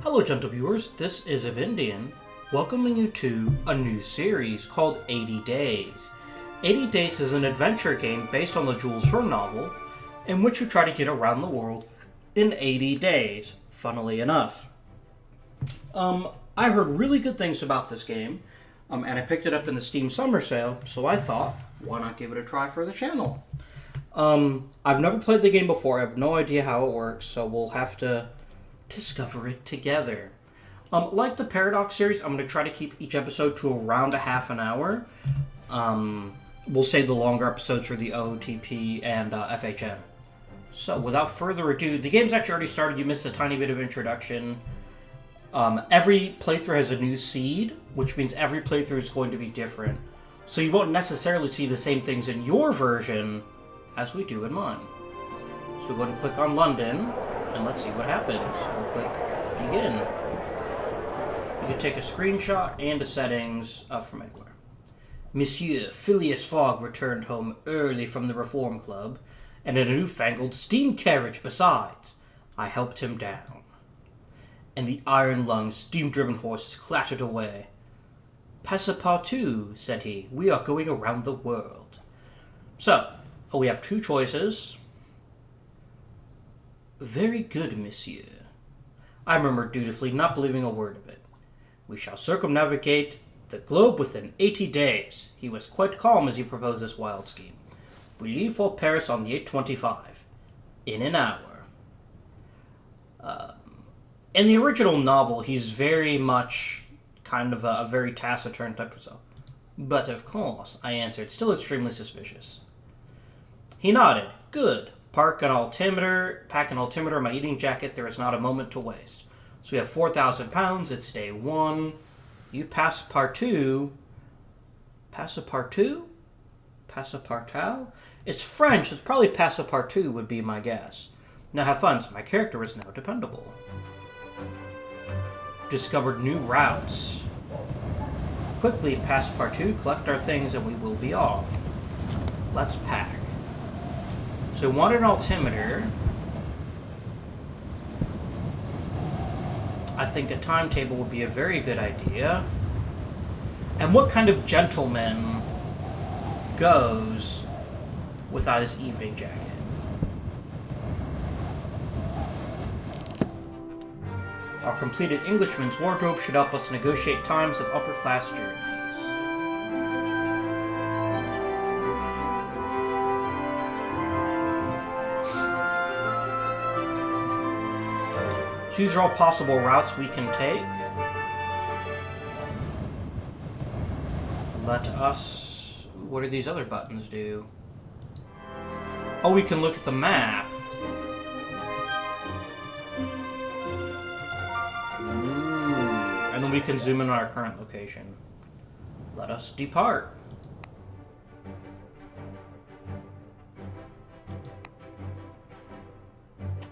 Hello gentle viewers, this is Avindian, welcoming you to a new series called 80 Days. 80 Days is an adventure game based on the Jules Verne novel, in which you try to get around the world in 80 days, funnily enough. I heard really good things about this game, and I picked it up in the Steam Summer Sale, so I thought, why not give it a try for the channel? I've never played the game before, I have no idea how it works, so we'll have to discover it together. Like the Paradox series, I'm going to try to keep each episode to around a half an hour. We'll save the longer episodes for the OTP and FHM. So, without further ado, the game's actually already started. You missed a tiny bit of introduction. Every playthrough has a new seed, which means every playthrough is going to be different. So you won't necessarily see the same things in your version as we do in mine. So we're going to click on London, and let's see what happens. We'll click Begin. You can take a screenshot and the settings from anywhere. Monsieur Phileas Fogg returned home early from the Reform Club, and in a newfangled steam carriage besides. I helped him down. And the iron-lunged, steam-driven horses clattered away. Passepartout, said he, we are going around the world. So, we have two choices. Very good, monsieur. I murmured dutifully, not believing a word of it. We shall circumnavigate the globe within 80 days. He was quite calm as he proposed this wild scheme. We leave for Paris on the 8:25. In an hour. In the original novel, he's very much kind of a very taciturn type of self. But of course, I answered, still extremely suspicious. He nodded. Good. Pack an altimeter in my eating jacket. There is not a moment to waste. So we have 4,000 pounds. It's day one. You Passepartout. Passepartout? Passepartout? It's French. It's probably Passepartout would be my guess. Now have fun. So my character is now dependable. Discovered new routes. Quickly, Passepartout, collect our things and we will be off. Let's pack. So we want an altimeter. I think a timetable would be a very good idea. And what kind of gentleman goes without his evening jacket? Our completed Englishman's wardrobe should help us negotiate times of upper-class journeys. These are all possible routes we can take. Let us... What do these other buttons do? Oh, we can look at the map. And then we can zoom in on our current location. Let us depart.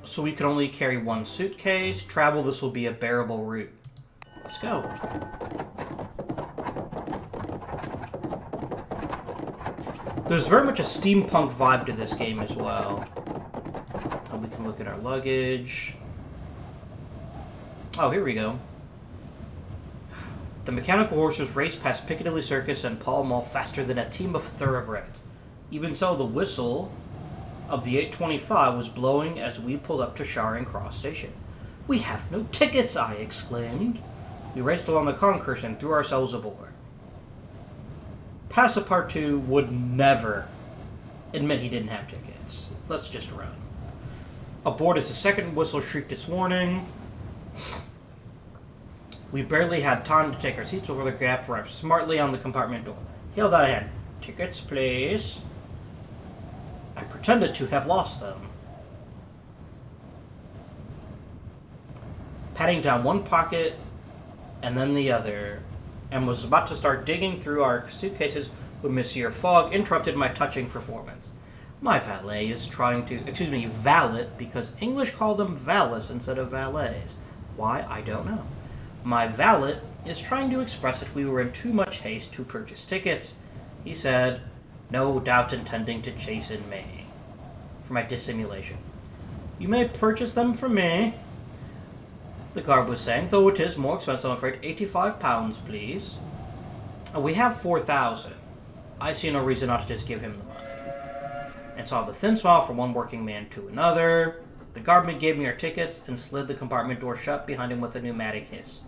So we can only carry one suitcase. Travel, this will be a bearable route. Let's go. There's very much a steampunk vibe to this game as well. And we can look at our luggage. Oh, here we go. The mechanical horses raced past Piccadilly Circus and Pall Mall faster than a team of thoroughbreds. Even so, the whistle of the 8:25 was blowing as we pulled up to Charing Cross Station. We have no tickets, I exclaimed. We raced along the concourse and threw ourselves aboard. Passepartout would never admit he didn't have tickets. Let's just run. Aboard as the second whistle shrieked its warning. We barely had time to take our seats before the cab arrived smartly on the compartment door. He held out a hand. Tickets, please. I pretended to have lost them. Patting down one pocket and then the other, and was about to start digging through our suitcases when Monsieur Fogg interrupted my touching performance. My valet is trying to... valet, because English call them valets instead of valets. Why, I don't know. My valet is trying to express that we were in too much haste to purchase tickets. He said, no doubt intending to chasten me for my dissimulation. You may purchase them from me. The guard was saying, though it is more expensive, I'm afraid. £85, please. We have 4,000. I see no reason not to just give him the money. And saw the thin smile from one working man to another. The guardman gave me our tickets and slid the compartment door shut behind him with a pneumatic hiss.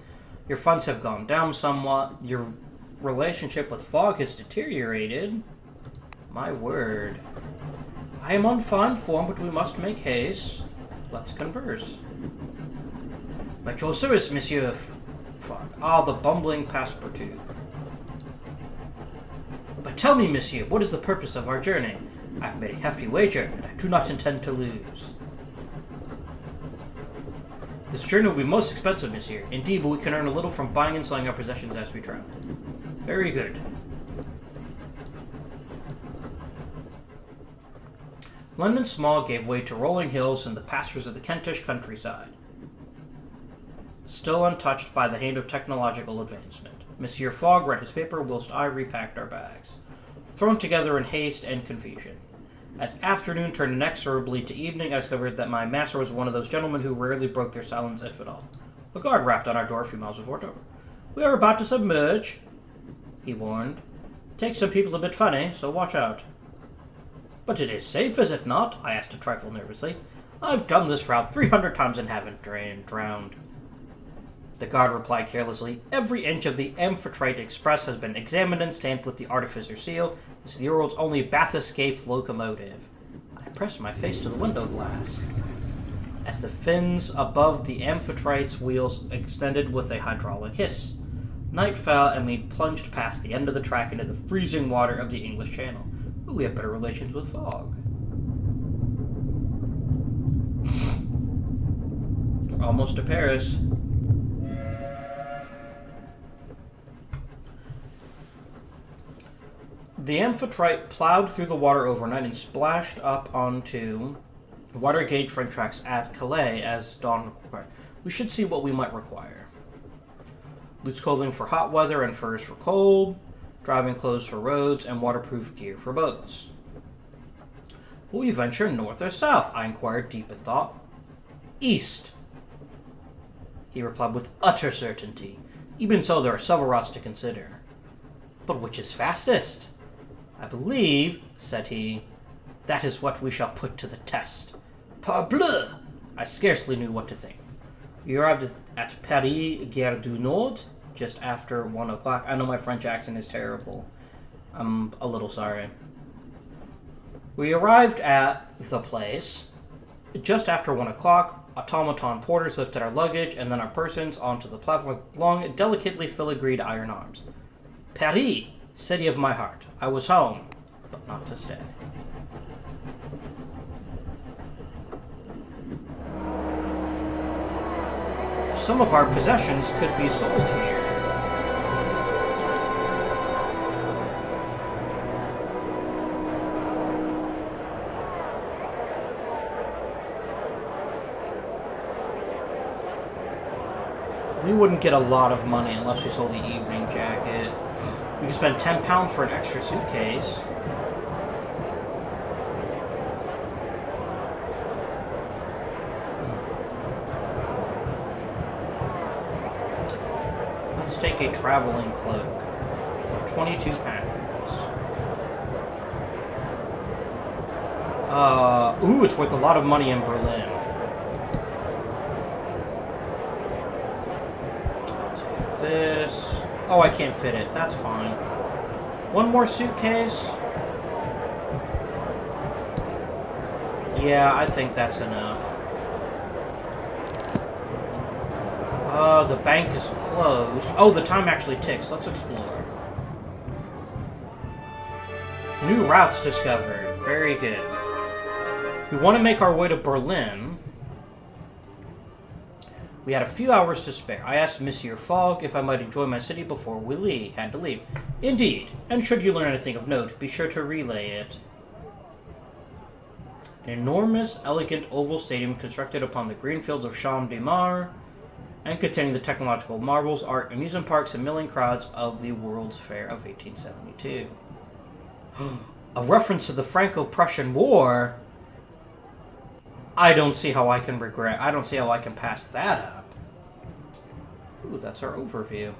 Your funds have gone down somewhat. Your relationship with Fogg has deteriorated. My word. I am on fine form, but we must make haste. Let's converse. At your service, Monsieur Fogg. Ah, the bumbling Passepartout. But tell me, Monsieur, what is the purpose of our journey? I have made a hefty wager, and I do not intend to lose. This journey will be most expensive, Monsieur. Indeed, but we can earn a little from buying and selling our possessions as we travel. Very good. London's smog gave way to rolling hills and the pastures of the Kentish countryside. Still untouched by the hand of technological advancement, Monsieur Fogg read his paper whilst I repacked our bags, thrown together in haste and confusion. As afternoon turned inexorably to evening, I discovered that my master was one of those gentlemen who rarely broke their silence, if at all. A guard rapped on our door a few miles before it over. "We are about to submerge," he warned. "Takes some people a bit funny, so watch out." "But it is safe, is it not?" I asked a trifle nervously. "I've done this route 300 times and haven't drowned." The guard replied carelessly, "Every inch of the AMPHITRITE Express has been examined and stamped with the artificer seal. This is the world's only bath-escape locomotive." I pressed my face to the window glass. As the fins above the AMPHITRITE's wheels extended with a hydraulic hiss, night fell and we plunged past the end of the track into the freezing water of the English Channel. Ooh, we have better relations with Fogg. We're almost to Paris. The AMPHITRITE plowed through the water overnight and splashed up onto water-gauge train tracks at Calais as dawn required. We should see what we might require. Loose clothing for hot weather and furs for cold, driving clothes for roads, and waterproof gear for boats. Will we venture north or south? I inquired, deep in thought. East, he replied with utter certainty. Even so, there are several routes to consider. But which is fastest? I believe, said he, that is what we shall put to the test. Parbleu! I scarcely knew what to think. We arrived at Paris, Gare du Nord, just after 1 o'clock. I know my French accent is terrible. I'm a little sorry. We arrived at the place just after 1 o'clock. Automaton porters lifted our luggage and then our persons onto the platform with long, delicately filigreed iron arms. Paris, city of my heart. I was home, but not to stay. Some of our possessions could be sold here. We wouldn't get a lot of money unless we sold the evening jacket. We could spend £10 for an extra suitcase. Let's take a traveling cloak for £22. Ooh, it's worth a lot of money in Berlin. This. Oh, I can't fit it. That's fine. One more suitcase. Yeah, I think that's enough. The bank is closed. Oh, the time actually ticks. Let's explore. New routes discovered. Very good. We want to make our way to Berlin. We had a few hours to spare. I asked Monsieur Fogg if I might enjoy my city before we had to leave. Indeed, and should you learn anything of note, be sure to relay it. An enormous, elegant oval stadium constructed upon the green fields of Champ de Mars and containing the technological marvels, art, amusement parks, and milling crowds of the World's Fair of 1872. A reference to the Franco-Prussian War? I don't see how I can pass that up. Ooh, that's our overview.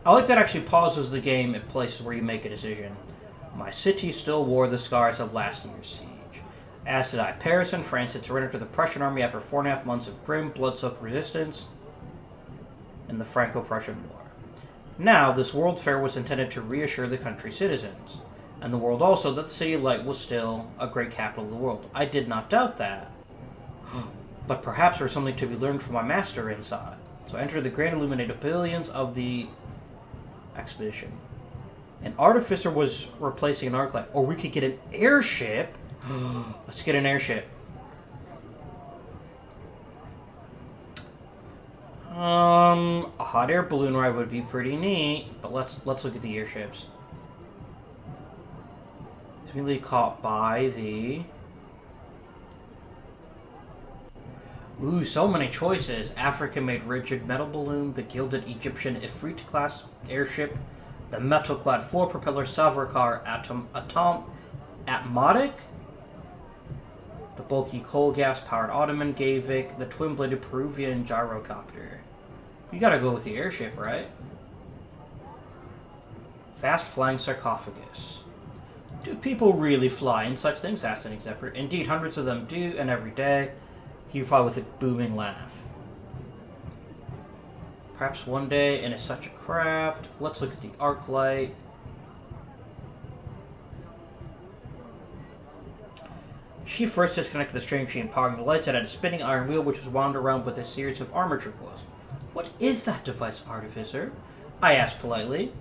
I like that it actually pauses the game at places where you make a decision. My city still wore the scars of last year's siege. As did I. Paris and France had surrendered to the Prussian army after 4.5 months of grim, blood-soaked resistance in the Franco-Prussian War. Now, this World Fair was intended to reassure the country's citizens, and the world also, that the City of Light was still a great capital of the world. I did not doubt that. But perhaps there was something to be learned from my master inside. So I entered the grand illuminated pavilions of the expedition. An artificer was replacing an arc light. Or we could get an airship. Let's get an airship. A hot air balloon ride would be pretty neat, but let's look at the airships. It's immediately caught by the... Ooh, so many choices. African-made rigid metal balloon, the gilded Egyptian Ifrit-class airship, the metal-clad four-propeller Savarkar Atmotic, the bulky coal gas-powered Ottoman Gavik, the twin-bladed Peruvian gyrocopter. You gotta go with the airship, right? Fast-flying sarcophagus. Do people really fly in such things? Asked an executor. Indeed, hundreds of them do, and every day. He replied with a booming laugh. Perhaps one day, and it's such a craft. Let's look at the arc light. She first disconnected the string machine powering the lights and had a spinning iron wheel which was wound around with a series of armature coils. What is that device, Artificer? I asked politely.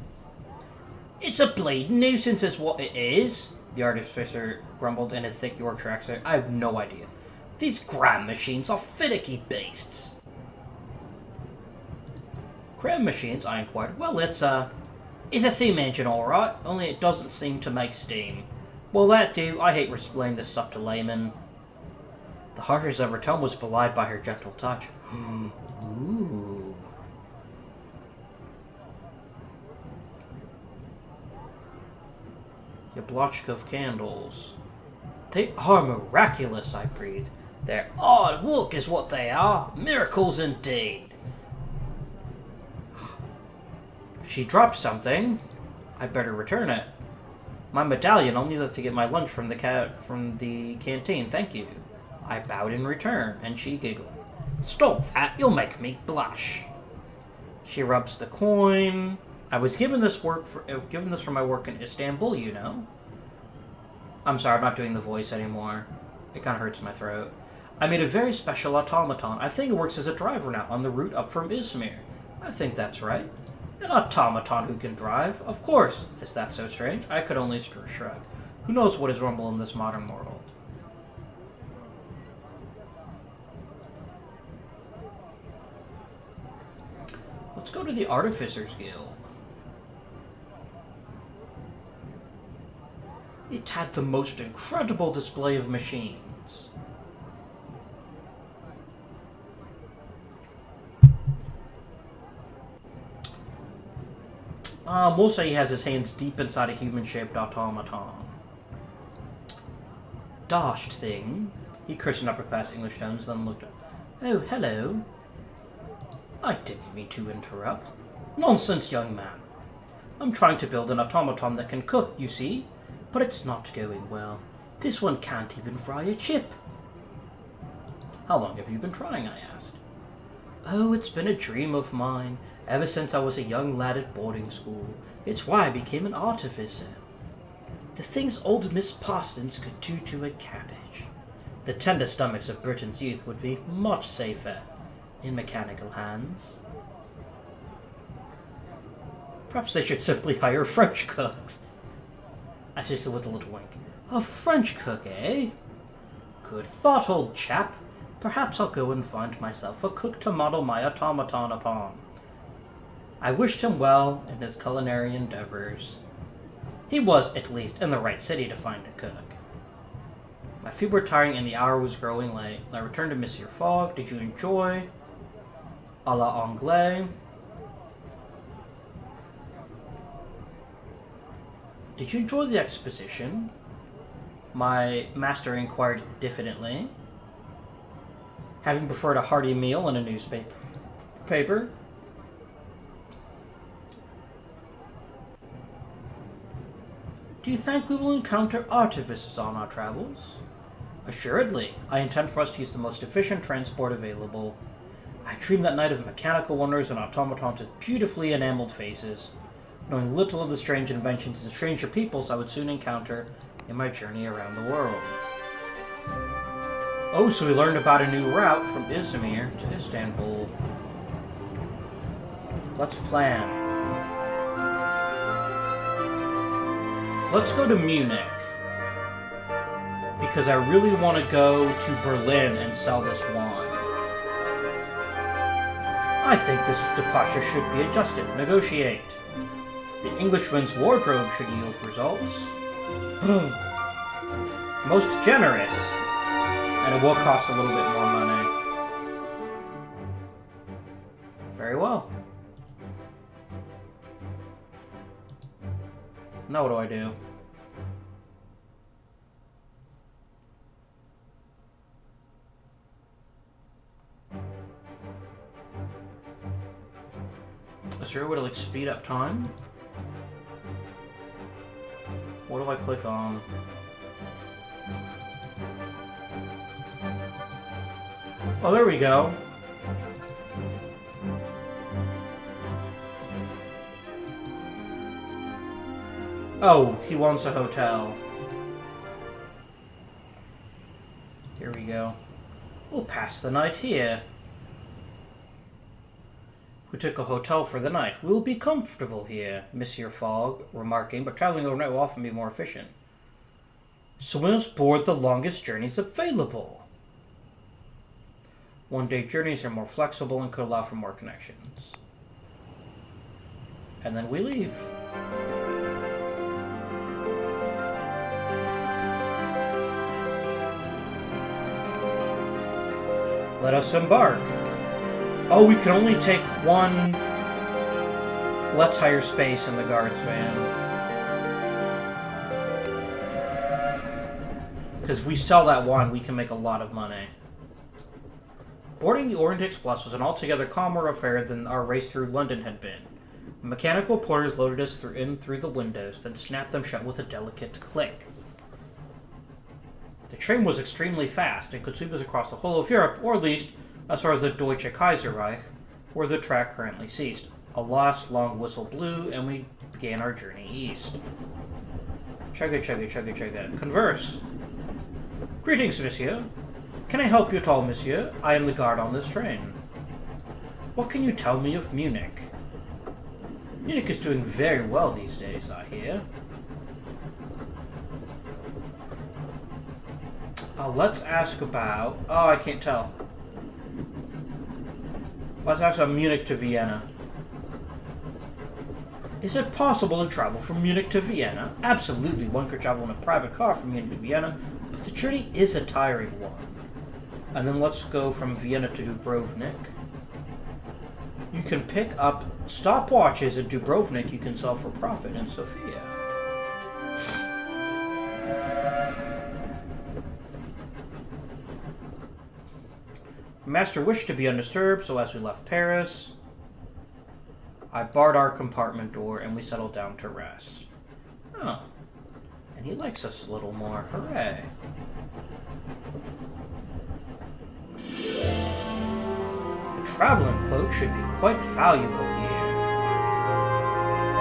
It's a bleeding nuisance is what it is, the Artificer grumbled in a thick Yorkshire accent. I have no idea. These gram machines are finicky beasts. Gram machines? I inquired. Well, it's a steam engine, alright, only it doesn't seem to make steam. Well, that do. I hate explaining this stuff to laymen. The harshness of her tone was belied by her gentle touch. Ooh. Yablotchka candles. They are miraculous, I breathed. Their odd work is what they are. Miracles indeed. She dropped something. I better return it. My medallion. I'll need that to get my lunch from the canteen. Thank you. I bowed in return, and she giggled. Stop that. You'll make me blush. She rubs the coin. I was given this for my work in Istanbul, you know. I'm sorry, I'm not doing the voice anymore. It kind of hurts my throat. I made a very special automaton. I think it works as a driver now on the route up from Izmir. I think that's right. An automaton who can drive? Of course. Is that so strange? I could only shrug. Who knows what is rumble in this modern world? Let's go to the Artificers Guild. It had the most incredible display of machines. We'll say he has his hands deep inside a human-shaped automaton. Dashed thing. He cursed in upper-class English tones, then looked up. Oh, hello. I didn't mean to interrupt. Nonsense, young man. I'm trying to build an automaton that can cook, you see, but it's not going well. This one can't even fry a chip. How long have you been trying, I asked. Oh, it's been a dream of mine, ever since I was a young lad at boarding school. It's why I became an artificer. The things old Miss Parsons could do to a cabbage. The tender stomachs of Britain's youth would be much safer in mechanical hands. Perhaps they should simply hire French cooks. I said with a little wink. A French cook, eh? Good thought, old chap. Perhaps I'll go and find myself a cook to model my automaton upon. I wished him well in his culinary endeavors. He was, at least, in the right city to find a cook. My feet were tiring and the hour was growing late. I returned to Monsieur Fogg. Did you enjoy? A la Anglais. Did you enjoy the exposition? My master inquired diffidently, having preferred a hearty meal and a newspaper. paper. Do you think we will encounter artificers on our travels? Assuredly. I intend for us to use the most efficient transport available. I dreamed that night of mechanical wonders and automatons with beautifully enameled faces, knowing little of the strange inventions and stranger peoples I would soon encounter in my journey around the world. Oh, so we learned about a new route from Izmir to Istanbul. Let's plan. Let's go to Munich, because I really want to go to Berlin and sell this wine. I think this departure should be adjusted. Negotiate. The Englishman's wardrobe should yield results. Most generous. And it will cost a little bit more money. Very well. Now what do I do? Is there a way to, like, speed up time? What do I click on? Oh, there we go. Oh, he wants a hotel. Here we go. We'll pass the night here. We took a hotel for the night. We will be comfortable here, Monsieur Fogg, remarking, but traveling overnight will often be more efficient. So we must board the longest journeys available. One-day journeys are more flexible and could allow for more connections. And then we leave. Let us embark. Oh, we can only take one. Let's hire space in the guards van. Because if we sell that one, we can make a lot of money. Boarding the Orient Express was an altogether calmer affair than our race through London had been. Mechanical porters loaded us in through the windows, then snapped them shut with a delicate click. The train was extremely fast and could sweep us across the whole of Europe, or at least as far as the Deutsche Kaiserreich, where the track currently ceased. A last long whistle blew, and we began our journey east. Chugga chugga chugga chugga. Converse. Greetings, monsieur. Can I help you at all, monsieur? I am the guard on this train. What can you tell me of Munich? Munich is doing very well these days, I hear. Let's ask about... Oh, I can't tell. Let's ask about Munich to Vienna. Is it possible to travel from Munich to Vienna? Absolutely, one could travel in a private car from Munich to Vienna, but the journey is a tiring one. And then let's go from Vienna to Dubrovnik. You can pick up stopwatches at Dubrovnik you can sell for profit in Sofia. Master wished to be undisturbed, so as we left Paris, I barred our compartment door and we settled down to rest. Oh, and he likes us a little more. Hooray. The traveling cloak should be quite valuable here.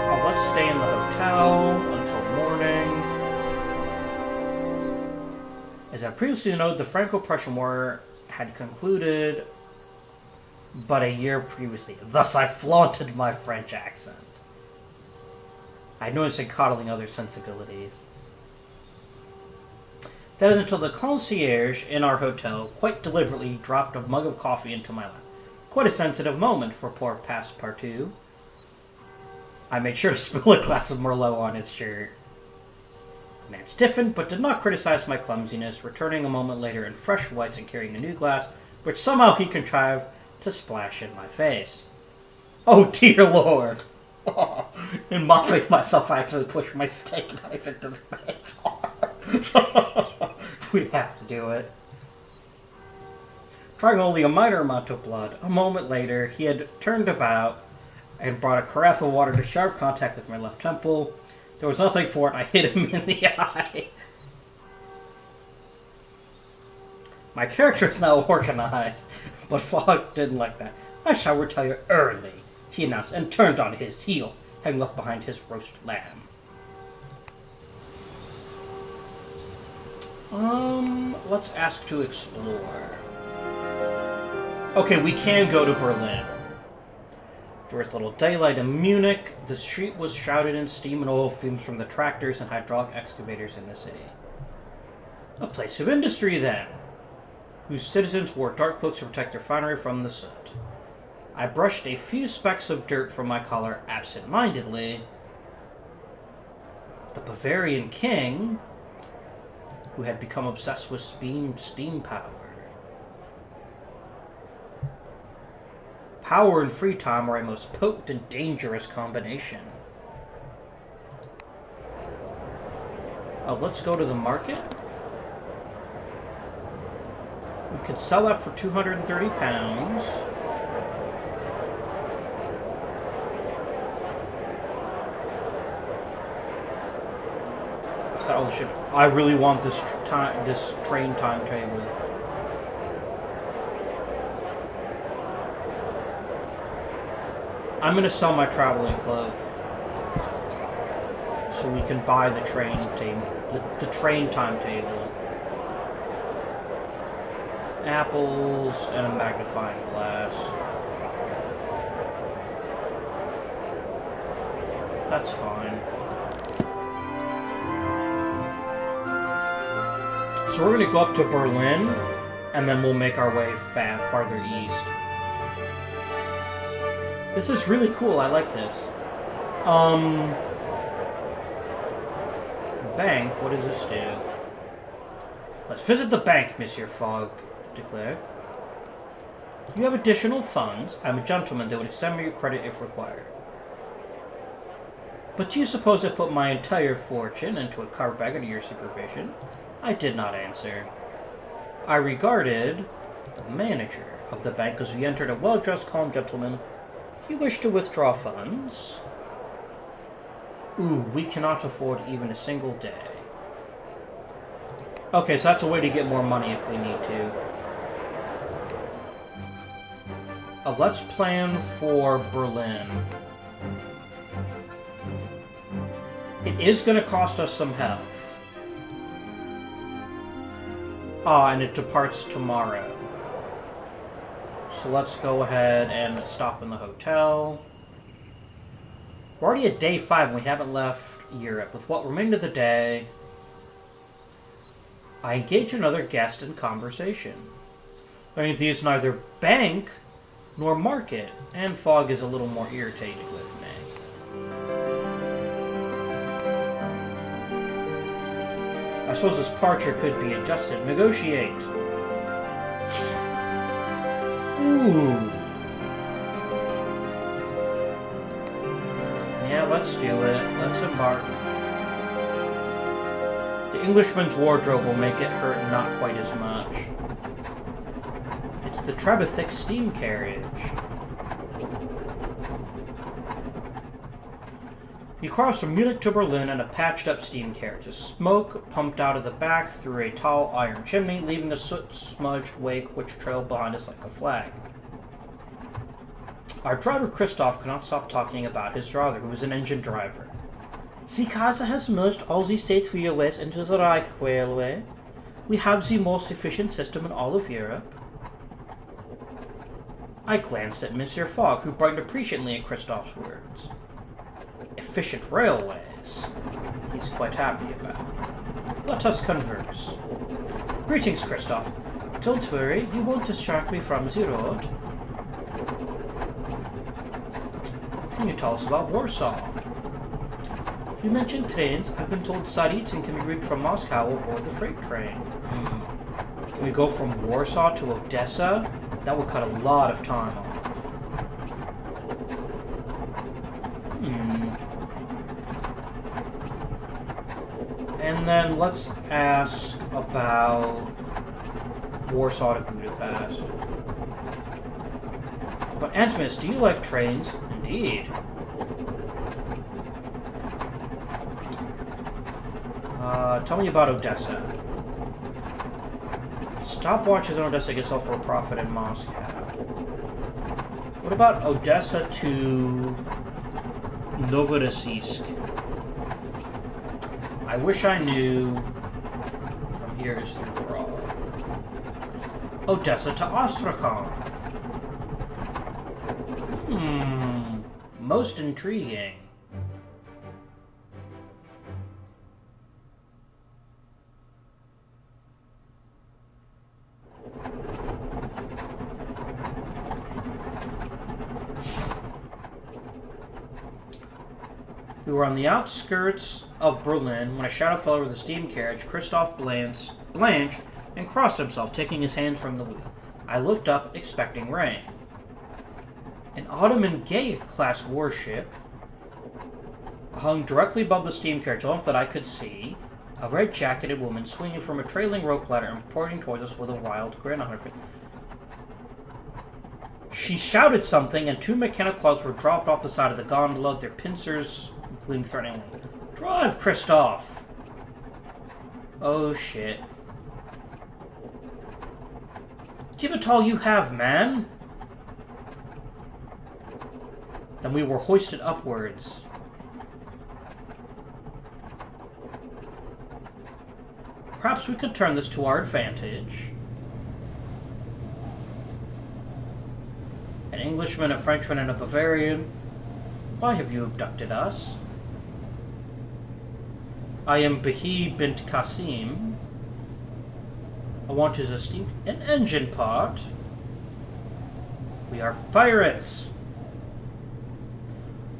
Oh, let's stay in the hotel until morning. As I previously noted, the Franco-Prussian War had concluded but a year previously. Thus I flaunted my French accent. I noticed in coddling other sensibilities. That is until the concierge in our hotel quite deliberately dropped a mug of coffee into my lap. Quite a sensitive moment for poor Passepartout. I made sure to spill a glass of Merlot on his shirt. The man stiffened, but did not criticize my clumsiness, returning a moment later in fresh whites and carrying a new glass, which somehow he contrived to splash in my face. Oh dear lord! In mopping myself, I accidentally pushed my steak knife into the man's arm. We have to do it. Drawing only a minor amount of blood, a moment later, he had turned about and brought a carafe of water to sharp contact with my left temple. There was nothing for it. I hit him in the eye. My character is now organized, but Fogg didn't like that. I shall retire early, he announced, and turned on his heel, having left behind his roast lamb. Let's ask to explore. Okay, we can go to Berlin. There was little daylight in Munich. The street was shrouded in steam and oil fumes from the tractors and hydraulic excavators in the city. A place of industry, then, whose citizens wore dark cloaks to protect their finery from the soot. I brushed a few specks of dirt from my collar absent-mindedly. The Bavarian king, who had become obsessed with steam power. Power and free time are a most potent and dangerous combination. Oh, let's go to the market. We could sell that for £230. It's got all the shit. I really want this train timetable. I'm gonna sell my traveling cloak so we can buy the train the train timetable. Apples and a magnifying glass. That's fine. So we're gonna go up to Berlin, and then we'll make our way farther east. This is really cool. I like this. Bank. What does this do? Let's visit the bank, Monsieur Fogg declared. You have additional funds. I'm a gentleman that would extend me your credit if required. But do you suppose I put my entire fortune into a carpet under your supervision? I did not answer. I regarded the manager of the bank as we entered a well-dressed, calm gentleman. You wish to withdraw funds? Ooh, we cannot afford even a single day. Okay, so that's a way to get more money if we need to. Let's plan for Berlin. It is going to cost us some health. And it departs tomorrow. So let's go ahead and stop in the hotel. We're already at day 5 and we haven't left Europe. With what remained of the day, I engage another guest in conversation. Learning that these neither bank nor market, and Fogg is a little more irritated with me. I suppose this departure could be adjusted. Negotiate. Ooh. Yeah, let's do it. Let's embark. The Englishman's wardrobe will make it hurt not quite as much. It's the Trebethick steam carriage. You cross from Munich to Berlin in a patched-up steam carriage. The smoke pumped out of the back through a tall iron chimney, leaving a soot-smudged wake which trailed behind us like a flag. Our driver Christoph could not stop talking about his father, who was an engine driver. The Kaiser has merged all the state railways into the Reich Railway. We have the most efficient system in all of Europe. I glanced at Monsieur Fogg, who brightened appreciatively at Christoph's words. Efficient railways. He's quite happy about. Let us converse. Greetings, Christoph. Don't worry, you won't distract me from the road. What can you tell us about Warsaw? You mentioned trains. I've been told Tsaritsyn can be reached from Moscow aboard the freight train. Can we go from Warsaw to Odessa? That would cut a lot of time off. And then let's ask about Warsaw to Budapest. But Antimus, do you like trains? Indeed. Tell me about Odessa. Stopwatches in Odessa get sold for a profit in Moscow. What about Odessa to Novorossiysk? I wish I knew. From here is through Prague. Odessa to Astrakhan. Most intriguing. We were on the outskirts of Berlin when a shadow fell over the steam carriage. Christoph blanched and crossed himself, taking his hands from the wheel. I looked up, expecting rain. An Ottoman Gay-class warship hung directly above the steam carriage, enough that I could see a red-jacketed woman swinging from a trailing rope ladder and pointing towards us with a wild grin on her face. She shouted something, and 2 mechanical claws were dropped off the side of the gondola, their pincers gleamed threateningly. Drive, Christoph! Oh, shit. Give it all you have, man! Then we were hoisted upwards. Perhaps we could turn this to our advantage. An Englishman, a Frenchman, and a Bavarian. Why have you abducted us? I am Bahi bint Qasim. I want his esteemed an engine part. We are pirates.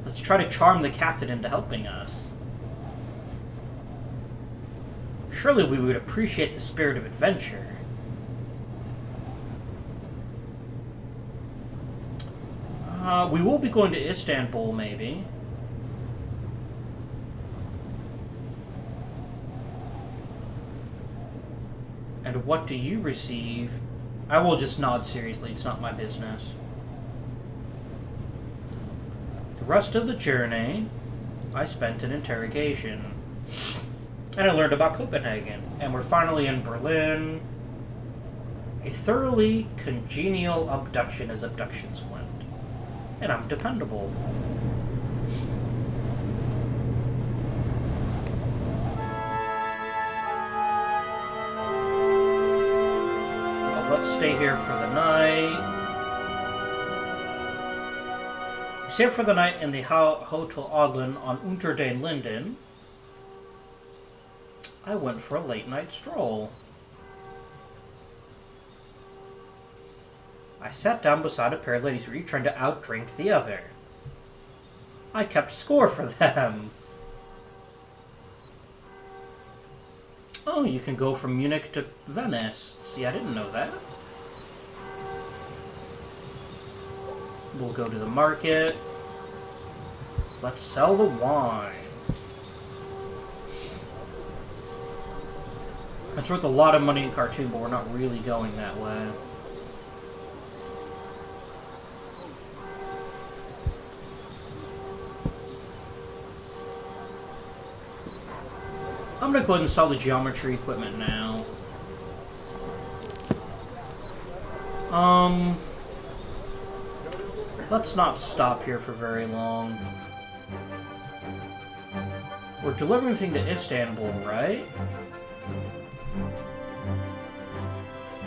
Let's try to charm the captain into helping us. Surely we would appreciate the spirit of adventure. We will be going to Istanbul, maybe. And what do you receive? I will just nod seriously, it's not my business. The rest of the journey, I spent in interrogation. And I learned about Copenhagen. And we're finally in Berlin. A thoroughly congenial abduction as abductions went. And I'm dependable. Well, let's stay here for the night. We stayed for the night in the Hotel Adlon on Unter den Linden. I went for a late night stroll. I sat down beside a pair of ladies who were each trying to outdrink the other. I kept score for them. Oh, you can go from Munich to Venice. See, I didn't know that. We'll go to the market. Let's sell the wine. It's worth a lot of money in cartoon, but we're not really going that way. I'm going to go ahead and sell the geometry equipment now. Let's not stop here for very long. We're delivering everything to Istanbul, right?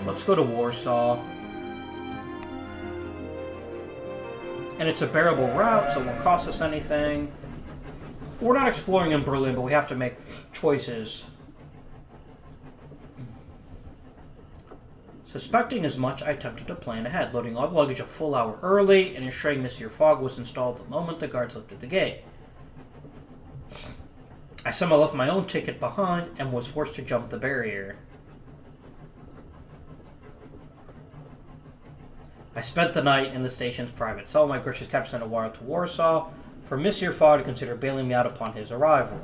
Let's go to Warsaw. And it's a bearable route, so it won't cost us anything. We're not exploring in Berlin, but we have to make choices. Suspecting as much, I attempted to plan ahead, loading all the luggage a full hour early and ensuring Monsieur Fogg was installed the moment the guards lifted the gate. I somehow left my own ticket behind and was forced to jump the barrier. I spent the night in the station's private cell. My gracious captain sent a wire to Warsaw for Monsieur Fogg to consider bailing me out upon his arrival.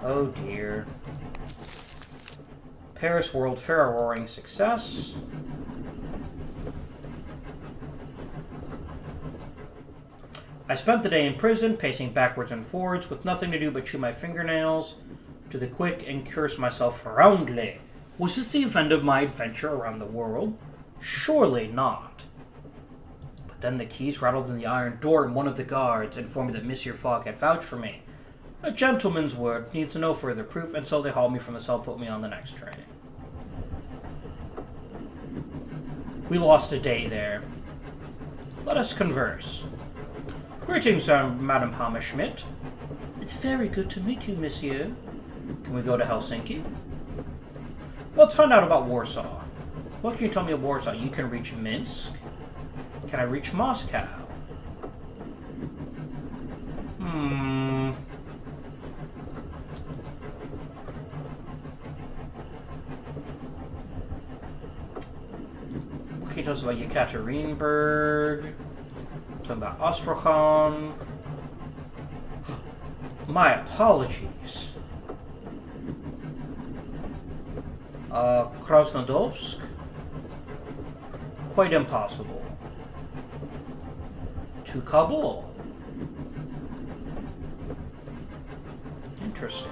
Oh dear. Paris World Fair, a roaring success. I spent the day in prison, pacing backwards and forwards, with nothing to do but chew my fingernails to the quick and curse myself roundly. Was this the event of my adventure around the world? Surely not. But then the keys rattled in the iron door, and one of the guards informed me that Monsieur Fogg had vouched for me. A gentleman's word needs no further proof, and so they hauled me from the cell and put me on the next train. We lost a day there. Let us converse. Greetings, Madame Hammerschmidt. It's very good to meet you, monsieur. Can we go to Helsinki? Let's find out about Warsaw. What can you tell me of Warsaw? You can reach Minsk? Can I reach Moscow? What can you tell us about Yekaterinburg? Talking about Astrakhan. My apologies. Krasnodolsk? Quite impossible. To Kabul? Interesting.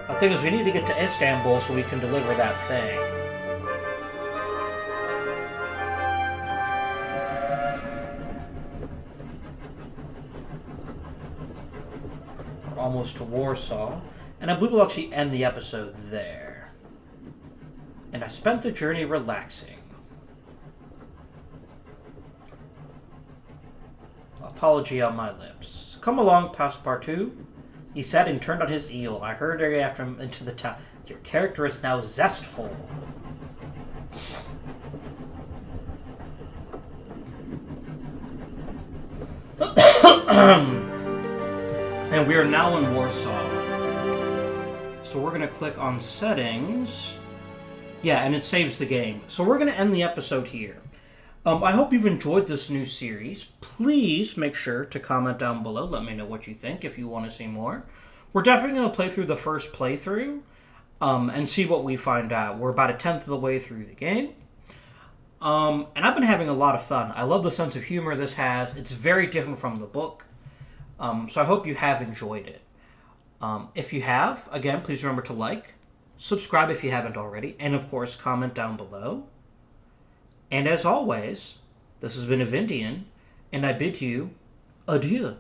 The thing is, we need to get to Istanbul so we can deliver that thing. We're almost to Warsaw. And I believe we'll actually end the episode there. And I spent the journey relaxing. Apology on my lips. Come along, Passepartout, he said, and turned on his eel. I hurried after him into the town. Your character is now zestful. And we are now in Warsaw. So we're going to click on settings. Yeah, and it saves the game. So we're going to end the episode here. I hope you've enjoyed this new series. Please make sure to comment down below. Let me know what you think if you want to see more. We're definitely going to play through the first playthrough and see what we find out. We're about 1/10 of the way through the game. And I've been having a lot of fun. I love the sense of humor this has. It's very different from the book. So I hope you have enjoyed it. If you have, again, please remember to like, subscribe if you haven't already, and of course, comment down below. And as always, this has been Avindian, and I bid you adieu.